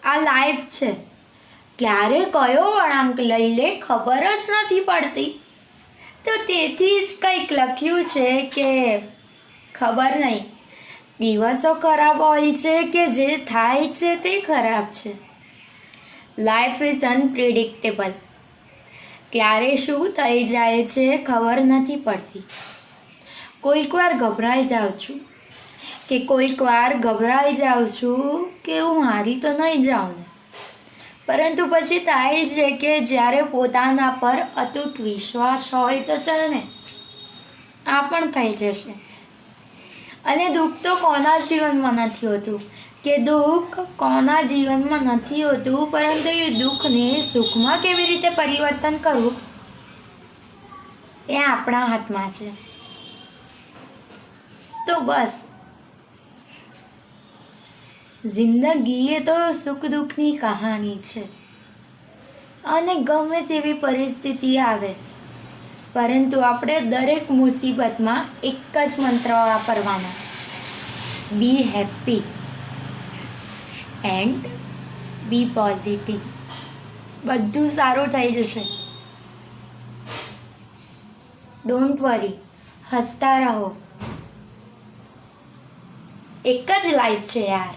આ લાઈફ છે, ક્યારે કયો વળાંક લઈ લે ખબર જ નથી પડતી. તો તેથી જ કંઈક લખ્યું છે કે ખબર નહીં, દિવસો ખરાબ હોય છે કે જે થાય છે તે ખરાબ છે. Life is unpredictable. ક્યારે શું થઈ જાય છે ખબર નથી પડતી. કોઈક વાર ગભરાઈ જાઉં છું કે હું હારી તો નહીં જાઉં ને. પરંતુ પછી થાય છે કે જ્યારે પોતાના પર અતૂટ વિશ્વાસ હોય તો ચાલ ને, આ પણ થઈ જશે. અને દુઃખ તો કોના જીવનમાં નથી હોતું, પરંતુ એ દુઃખને સુખમાં કેવી રીતે પરિવર્તન કરવું એ આપણા હાથમાં છે. તો બસ, જિંદગી એ તો સુખ દુઃખની કહાની છે. અને ગમે તેવી પરિસ્થિતિ આવે, પરંતુ આપણે દરેક મુસીબતમાં એક જ મંત્ર વાપરવાનો: be happy and be positive. બધું સારું થઈ જશે. ડોન્ટ વરી, હસતા રહો. એક જ લાઈફ છે યાર.